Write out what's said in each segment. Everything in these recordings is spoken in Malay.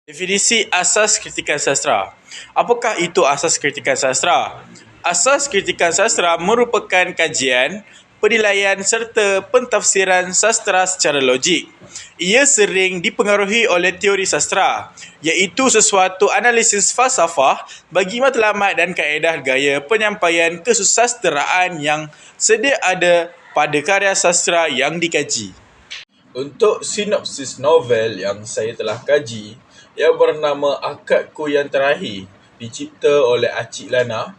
Definisi asas kritikan sastra. Apakah itu asas kritikan sastra? Asas kritikan sastra merupakan kajian, penilaian serta pentafsiran sastra secara logik. Ia sering dipengaruhi oleh teori sastra, iaitu sesuatu analisis falsafah bagi matlamat dan kaedah gaya penyampaian kesusasteraan yang sedia ada pada karya sastra yang dikaji. Untuk sinopsis novel yang saya telah kaji, yang bernama Akadku Yang Terakhir, dicipta oleh Acik Lana.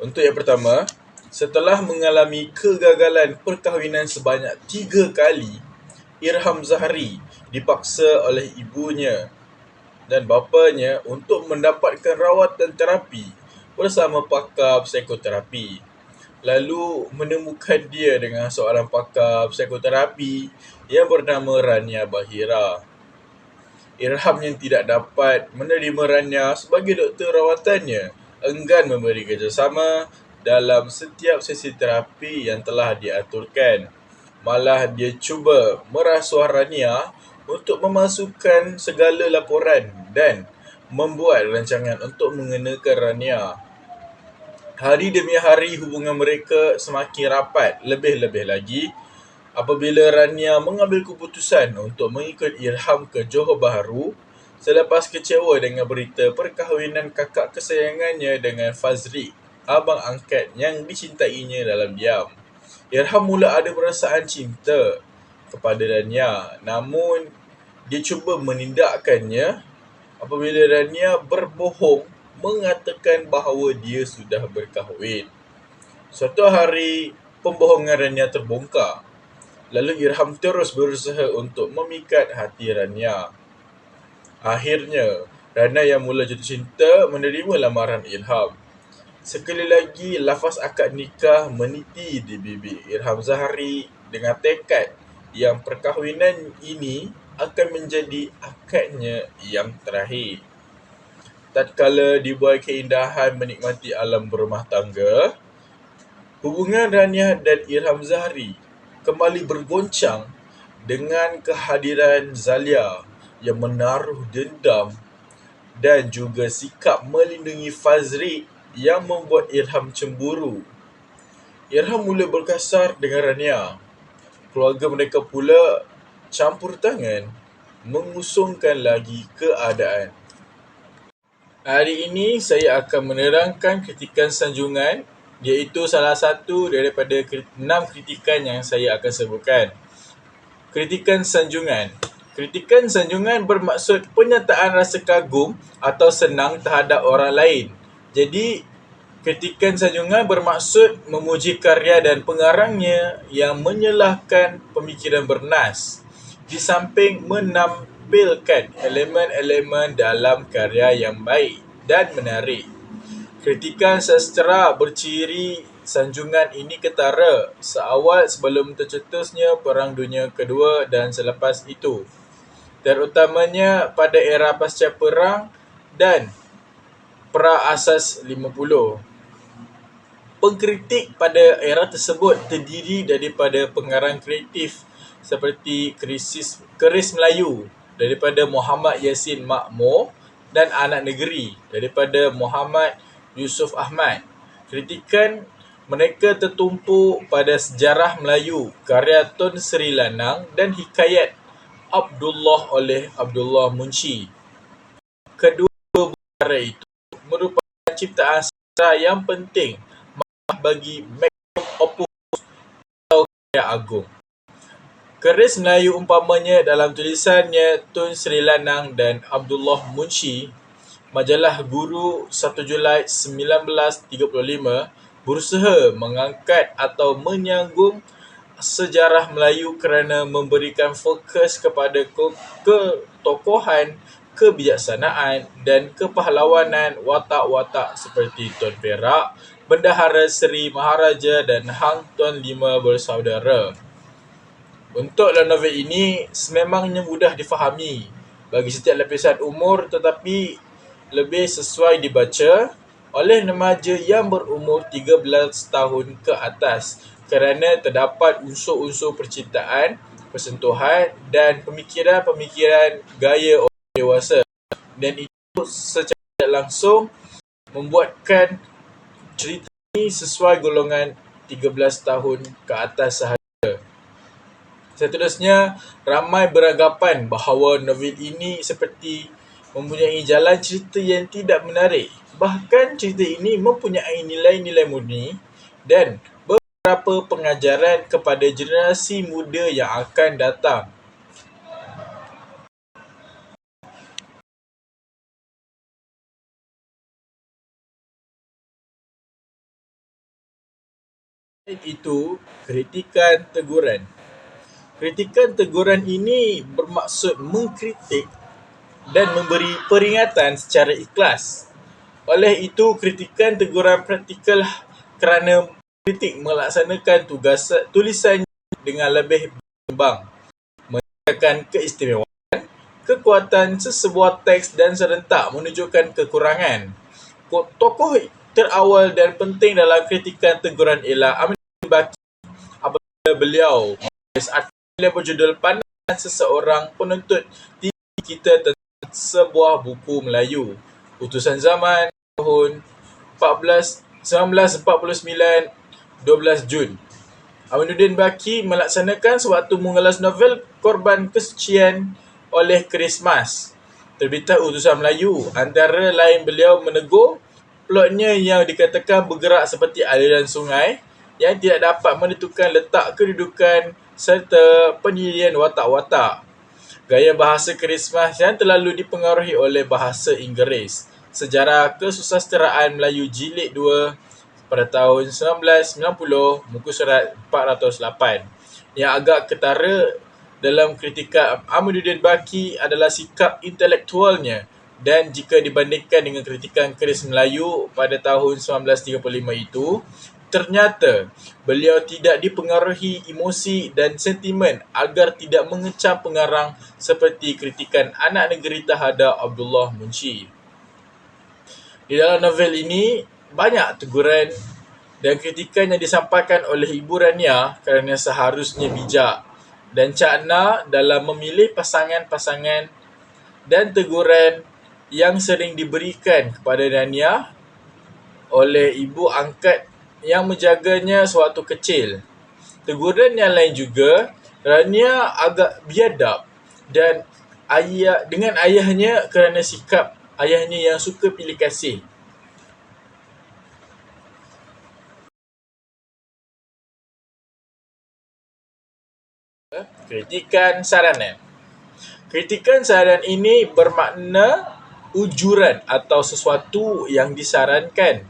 Untuk yang pertama, setelah mengalami kegagalan perkahwinan sebanyak 3 kali, Irham Zahari dipaksa oleh ibunya dan bapanya untuk mendapatkan rawatan terapi bersama pakar psikoterapi. Lalu menemukan dia dengan seorang pakar psikoterapi yang bernama Rania Bahira. Irham yang tidak dapat menerima Rania sebagai doktor rawatannya enggan memberi kerjasama dalam setiap sesi terapi yang telah diaturkan. Malah dia cuba merasuah Rania untuk memasukkan segala laporan dan membuat rancangan untuk mengenakan Rania. Hari demi hari hubungan mereka semakin rapat, lebih-lebih lagi apabila Rania mengambil keputusan untuk mengikut Irham ke Johor Bahru selepas kecewa dengan berita perkahwinan kakak kesayangannya dengan Fazri, abang angkat yang dicintainya dalam diam. Irham mula ada perasaan cinta kepada Rania, namun dia cuba menindakkannya apabila Rania berbohong mengatakan bahawa dia sudah berkahwin. Suatu hari, pembohongan Rania terbongkar. Lalu Irham terus berusaha untuk memikat hati Rania. Akhirnya, Rania yang mula jatuh cinta menerima lamaran Irham. Sekali lagi, lafaz akad nikah meniti di bibir Irham Zahari dengan tekad yang perkahwinan ini akan menjadi akadnya yang terakhir. Tatkala dibuai keindahan menikmati alam berumah tangga, hubungan Rania dan Irham Zahari kembali bergoncang dengan kehadiran Zalia yang menaruh dendam dan juga sikap melindungi Fazri yang membuat Irham cemburu. Irham mula berkasar dengan Rania. Keluarga mereka pula campur tangan mengusungkan lagi keadaan. Hari ini saya akan menerangkan kritikan sanjungan, iaitu salah satu daripada 6 kritikan yang saya akan sebutkan. Kritikan sanjungan. Kritikan sanjungan bermaksud penyataan rasa kagum atau senang terhadap orang lain. Jadi, kritikan sanjungan bermaksud memuji karya dan pengarangnya yang menyelahkan pemikiran bernas, di samping menampilkan elemen-elemen dalam karya yang baik dan menarik. Kritikan sastera berciri sanjungan ini ketara seawal sebelum tercetusnya Perang Dunia Kedua dan selepas itu, terutamanya pada era pasca perang dan pra-asas 50. Pengkritik pada era tersebut terdiri daripada pengarang kreatif seperti Keris Melayu daripada Muhammad Yassin Makmur dan Anak Negeri daripada Muhammad Yusof Ahmad. Kritikan mereka tertumpu pada sejarah Melayu, karya Tun Sri Lanang dan hikayat Abdullah oleh Abdullah Munshi. Kedua perkara itu merupakan ciptaan sastra yang penting bagi magnum opus atau karya agung. Keris Melayu umpamanya dalam tulisannya Tun Sri Lanang dan Abdullah Munshi, majalah Guru 1 Julai 1935 berusaha mengangkat atau menyanggung sejarah Melayu kerana memberikan fokus kepada ketokohan, kebijaksanaan dan kepahlawanan watak-watak seperti Tuan Perak, Bendahara Seri Maharaja dan Hang Tuan Lima bersaudara. Untuk dalam novel ini sememangnya mudah difahami bagi setiap lapisan umur, tetapi lebih sesuai dibaca oleh remaja yang berumur 13 tahun ke atas kerana terdapat unsur-unsur percintaan, persentuhan dan pemikiran-pemikiran gaya orang dewasa dewasa, dan itu secara tidak langsung membuatkan cerita ini sesuai golongan 13 tahun ke atas sahaja. Seterusnya, ramai beranggapan bahawa novel ini seperti mempunyai jalan cerita yang tidak menarik. Bahkan cerita ini mempunyai nilai-nilai murni dan beberapa pengajaran kepada generasi muda yang akan datang. Selain itu, kritikan teguran. Kritikan teguran ini bermaksud mengkritik dan memberi peringatan secara ikhlas. Oleh itu, kritikan teguran praktikal kerana kritik melaksanakan tulisan dengan lebih berkembang, menunjukkan keistimewaan, kekuatan sesebuah teks dan serentak menunjukkan kekurangan. Tokoh terawal dan penting dalam kritikan teguran ialah Aminuddin Baqi apabila beliau menulis artikel berjudul Pandangan Seseorang Penuntut Tinggi Kita tentang sebuah buku Melayu, Utusan Zaman, tahun 1949, 12 Jun. Aminuddin Baqi melaksanakan sewaktu mengelas novel Korban Kesucian oleh Christmas, terbitan Utusan Melayu. Antara lain beliau menegur plotnya yang dikatakan bergerak seperti aliran sungai yang tidak dapat menentukan letak kedudukan serta pendirian watak-watak. Gaya bahasa Christmas yang terlalu dipengaruhi oleh bahasa Inggeris. Sejarah Kesusasteraan Melayu Jilid 2 pada tahun 1990, muka surat 408. Yang agak ketara dalam kritikan Aminuddin Baqi adalah sikap intelektualnya, dan jika dibandingkan dengan kritikan keris Melayu pada tahun 1935 itu, ternyata beliau tidak dipengaruhi emosi dan sentimen agar tidak mengecam pengarang seperti kritikan Anak Negeri Tahada Abdullah Munshi. Di dalam novel ini, banyak teguran dan kritikan yang disampaikan oleh Ibu Rania kerana seharusnya bijak dan cakna dalam memilih pasangan-pasangan, dan teguran yang sering diberikan kepada Rania oleh ibu angkat yang menjaganya sewaktu kecil. Teguran yang lain juga, Rania agak biadab dan dengan ayahnya kerana sikap ayahnya yang suka pilih kasih. Kritikan saranan. Kritikan saranan ini bermakna ujuran atau sesuatu yang disarankan.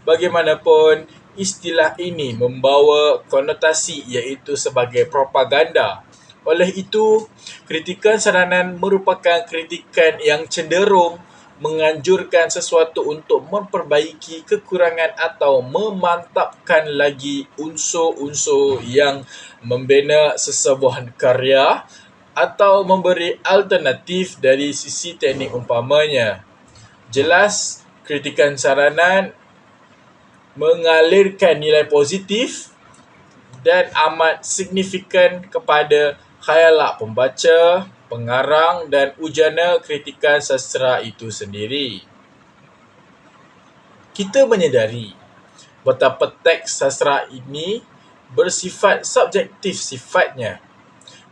Bagaimanapun, istilah ini membawa konotasi iaitu sebagai propaganda. Oleh itu, kritikan saranan merupakan kritikan yang cenderung menganjurkan sesuatu untuk memperbaiki kekurangan atau memantapkan lagi unsur-unsur yang membina sesebuah karya atau memberi alternatif dari sisi teknik umpamanya. Jelas, kritikan saranan mengalirkan nilai positif dan amat signifikan kepada khayalak pembaca, pengarang dan ujana kritikan sastera itu sendiri. Kita menyedari betapa teks sastera ini bersifat subjektif sifatnya.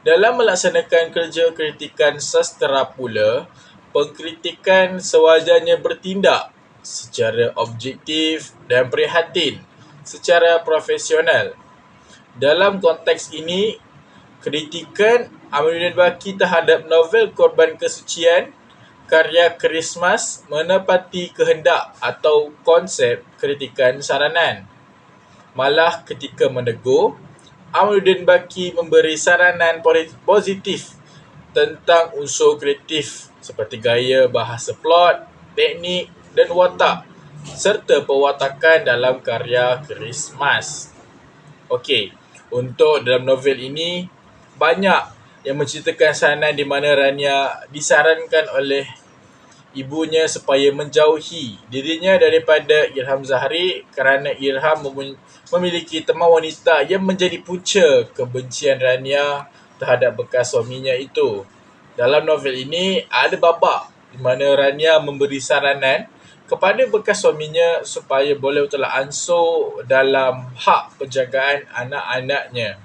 Dalam melaksanakan kerja kritikan sastera pula, pengkritikan sewajarnya bertindak secara objektif dan prihatin secara profesional. Dalam konteks ini, kritikan Aminuddin Baqi terhadap novel Korban Kesucian karya Christmas menepati kehendak atau konsep kritikan saranan. Malah ketika menegur, Aminuddin Baqi memberi saranan positif tentang unsur kreatif seperti gaya bahasa plot, teknik dan watak serta pewatakan dalam karya Christmas. Okey, untuk dalam novel ini banyak yang menceritakan saranan di mana Rania disarankan oleh ibunya supaya menjauhi dirinya daripada Ilham Zahri kerana Ilham memiliki teman wanita yang menjadi punca kebencian Rania terhadap bekas suaminya itu. Dalam novel ini ada babak di mana Rania memberi saranan kepada bekas suaminya supaya boleh bertolak ansur dalam hak penjagaan anak-anaknya.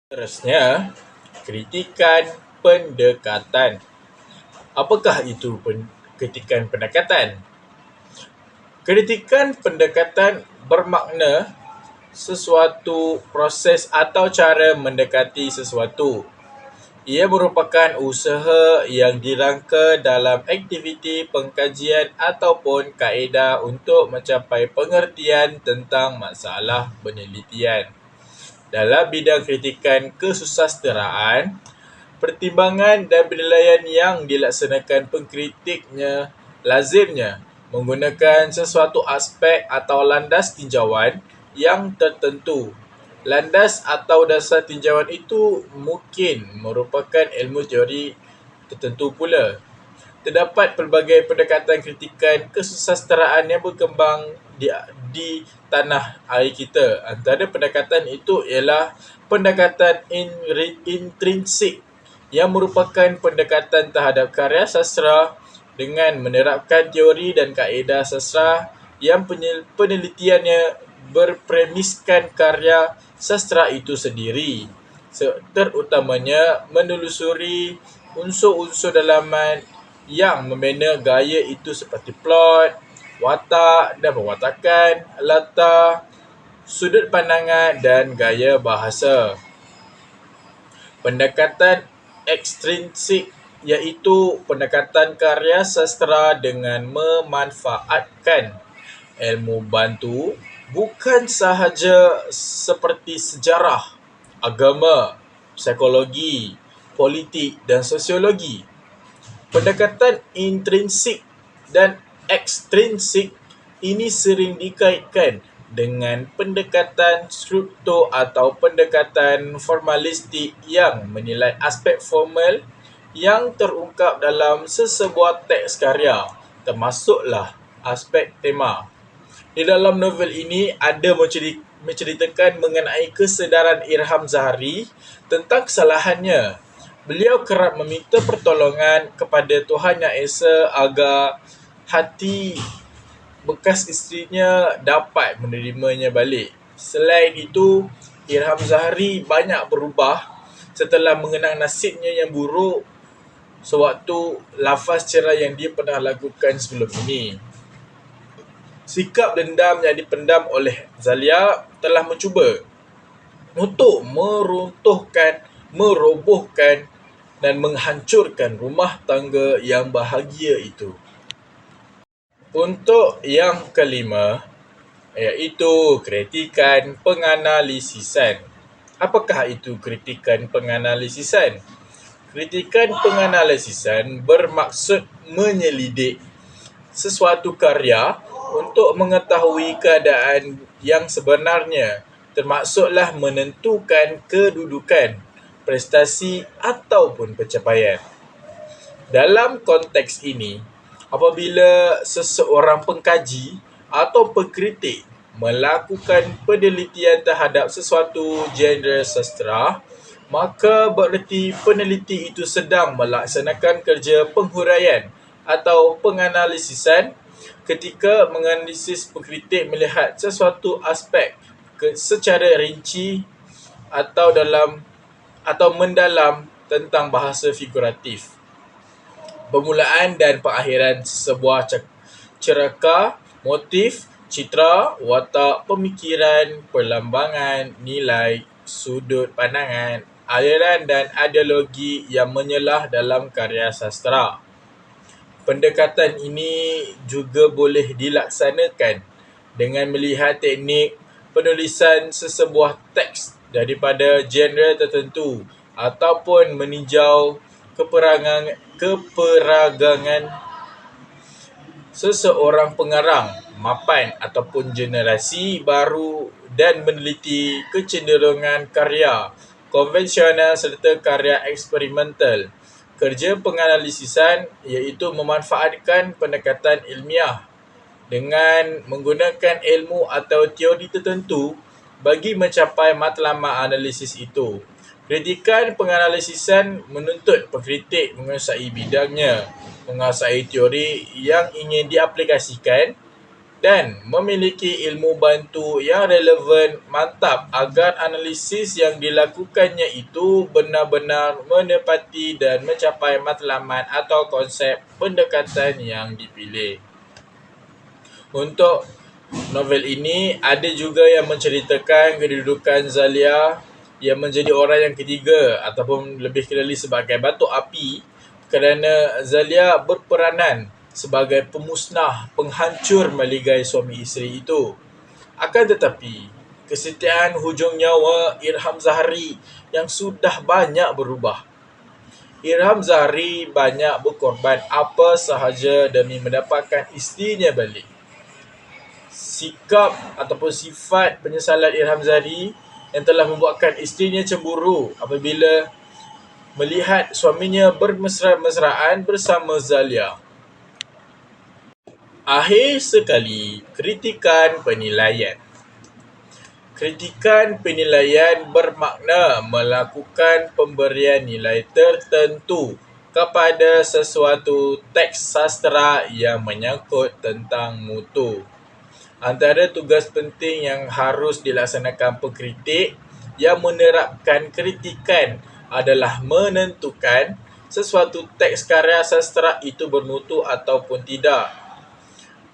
Seterusnya, kritikan pendekatan. Apakah itu kritikan pendekatan? Kritikan pendekatan bermakna sesuatu proses atau cara mendekati sesuatu. Ia merupakan usaha yang dirangka dalam aktiviti pengkajian ataupun kaedah untuk mencapai pengertian tentang masalah penelitian. Dalam bidang kritikan kesusasteraan, pertimbangan dan penilaian yang dilaksanakan pengkritiknya lazimnya menggunakan sesuatu aspek atau landas tinjauan yang tertentu. Landas atau dasar tinjauan itu mungkin merupakan ilmu teori tertentu pula. Terdapat pelbagai pendekatan kritikan kesusasteraan yang berkembang di tanah air kita. Antara pendekatan itu ialah pendekatan intrinsik yang merupakan pendekatan terhadap karya sastra dengan menerapkan teori dan kaedah sastra yang penelitiannya berpremiskan karya sastra itu sendiri, terutamanya menelusuri unsur-unsur dalaman yang membina gaya itu seperti plot, watak dan perwatakan, latar, sudut pandangan dan gaya bahasa. Pendekatan ekstrinsik iaitu pendekatan karya sastra dengan memanfaatkan ilmu bantu bukan sahaja seperti sejarah, agama, psikologi, politik dan sosiologi. Pendekatan intrinsik dan ekstrinsik ini sering dikaitkan dengan pendekatan struktur atau pendekatan formalistik yang menilai aspek formal yang terungkap dalam sesebuah teks karya, termasuklah aspek tema. Di dalam novel ini ada menceritakan mengenai kesedaran Irham Zahari tentang kesalahannya. Beliau kerap meminta pertolongan kepada Tuhan Yang Esa agar hati bekas isterinya dapat menerimanya balik. Selain itu, Irham Zahari banyak berubah setelah mengenang nasibnya yang buruk sewaktu lafaz cerai yang dia pernah lakukan sebelum ini. Sikap dendam yang dipendam oleh Zalia telah mencuba untuk merobohkan dan menghancurkan rumah tangga yang bahagia itu. Untuk yang kelima, iaitu kritikan penganalisisan. Apakah itu kritikan penganalisisan? Kritikan penganalisisan bermaksud menyelidik sesuatu karya untuk mengetahui keadaan yang sebenarnya, termaksudlah menentukan kedudukan, prestasi ataupun pencapaian. Dalam konteks ini, apabila seseorang pengkaji atau pengkritik melakukan penelitian terhadap sesuatu genre sastra, maka bererti peneliti itu sedang melaksanakan kerja penghuraian atau penganalisisan. Ketika menganalisis, pengkritik melihat sesuatu aspek secara rinci atau mendalam tentang bahasa figuratif, permulaan dan pengakhiran sebuah ceraka, motif, citra, watak, pemikiran, perlambangan, nilai, sudut pandangan, aliran dan ideologi yang menyelah dalam karya sastra. Pendekatan ini juga boleh dilaksanakan dengan melihat teknik penulisan sesebuah teks daripada genre tertentu ataupun meninjau keperagangan seseorang pengarang, mapan ataupun generasi baru dan meneliti kecenderungan karya konvensional serta karya eksperimental. Kerja penganalisisan iaitu memanfaatkan pendekatan ilmiah dengan menggunakan ilmu atau teori tertentu bagi mencapai matlamat analisis itu. Kritikan penganalisisan menuntut pengkritik menguasai bidangnya, menguasai teori yang ingin diaplikasikan dan memiliki ilmu bantu yang relevan mantap agar analisis yang dilakukannya itu benar-benar menepati dan mencapai matlamat atau konsep pendekatan yang dipilih. Untuk novel ini ada juga yang menceritakan kedudukan Zalia yang menjadi orang yang ketiga ataupun lebih kenali sebagai Batu Api kerana Zalia berperanan sebagai pemusnah, penghancur maligai suami isteri itu. Akan tetapi, kesetiaan hujung nyawa Irham Zahari yang sudah banyak berubah. Irham Zahari banyak berkorban apa sahaja demi mendapatkan isterinya balik. Sikap ataupun sifat penyesalan Irham Zahari yang telah membuatkan isterinya cemburu apabila melihat suaminya bermesra-mesraan bersama Zalia. Akhir sekali, kritikan penilaian. Kritikan penilaian bermakna melakukan pemberian nilai tertentu kepada sesuatu teks sastera yang menyangkut tentang mutu. Antara tugas penting yang harus dilaksanakan pengkritik yang menerapkan kritikan adalah menentukan sesuatu teks karya sastera itu bermutu ataupun tidak,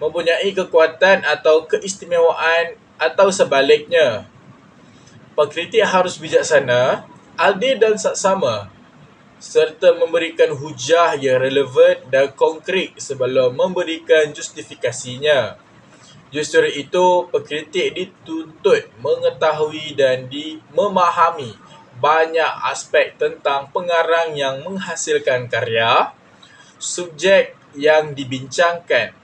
mempunyai kekuatan atau keistimewaan atau sebaliknya. Pengkritik harus bijaksana, adil dan saksama serta memberikan hujah yang relevan dan konkret sebelum memberikan justifikasinya. Justru itu, pengkritik dituntut mengetahui dan memahami banyak aspek tentang pengarang yang menghasilkan karya, subjek yang dibincangkan,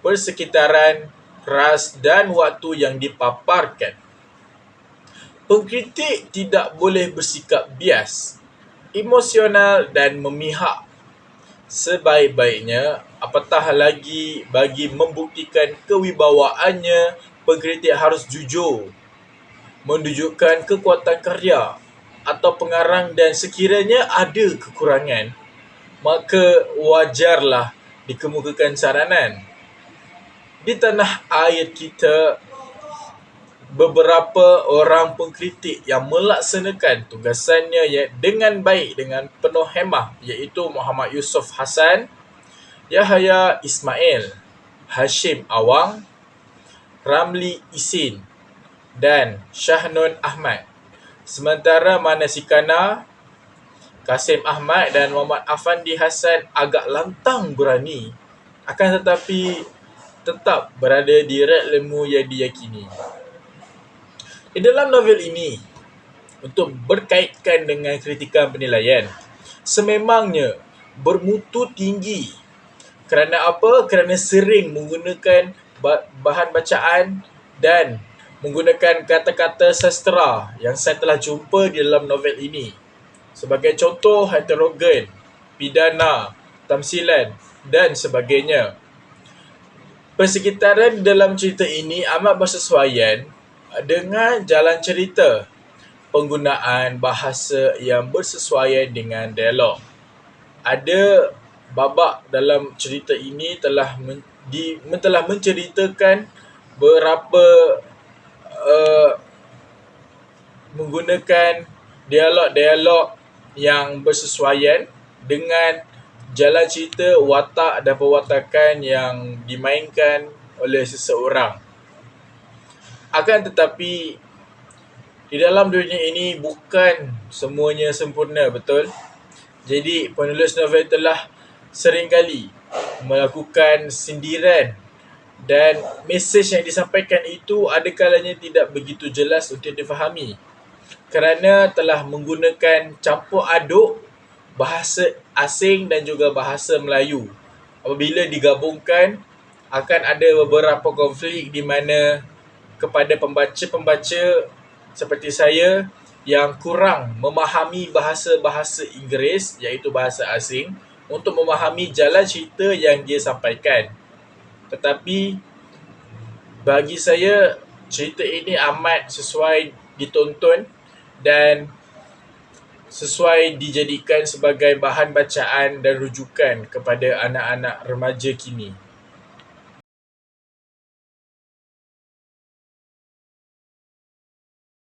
persekitaran, ras dan waktu yang dipaparkan. Pengkritik tidak boleh bersikap bias, emosional dan memihak. Sebaik-baiknya, apatah lagi bagi membuktikan kewibawaannya, pengkritik harus jujur, menunjukkan kekuatan karya atau pengarang dan sekiranya ada kekurangan, maka wajarlah dikemukakan saranan. Di tanah air kita, beberapa orang pengkritik yang melaksanakan tugasannya dengan baik, dengan penuh hemah, iaitu Muhammad Yusof Hassan, Yahya Ismail, Hashim Awang, Ramli Isin dan Shahnun Ahmad. Sementara Manasikana, Kasim Ahmad dan Muhammad Afandi Hassan agak lantang berani, akan tetapi tetap berada di red lemu yang diyakini. Di dalam novel ini, untuk berkaitkan dengan kritikan penilaian, sememangnya bermutu tinggi. Kerana apa? Kerana sering menggunakan bahan bacaan dan menggunakan kata-kata sastera yang saya telah jumpa di dalam novel ini. Sebagai contoh, heterogen, pidana, tamsilan dan sebagainya. Persekitaran dalam cerita ini amat bersesuaian dengan jalan cerita, penggunaan bahasa yang bersesuaian dengan dialog. Ada babak dalam cerita ini telah menceritakan berapa menggunakan dialog-dialog yang bersesuaian dengan jalan cerita, watak dan perwatakan yang dimainkan oleh seseorang. Akan tetapi, di dalam dunia ini bukan semuanya sempurna, betul? Jadi, penulis novel telah seringkali melakukan sindiran dan mesej yang disampaikan itu ada kalanya tidak begitu jelas untuk difahami kerana telah menggunakan campur aduk bahasa asing dan juga bahasa Melayu. Apabila digabungkan, akan ada beberapa konflik di mana kepada pembaca-pembaca seperti saya yang kurang memahami bahasa-bahasa Inggeris, iaitu bahasa asing, untuk memahami jalan cerita yang dia sampaikan. Tetapi bagi saya, cerita ini amat sesuai ditonton dan sesuai dijadikan sebagai bahan bacaan dan rujukan kepada anak-anak remaja kini.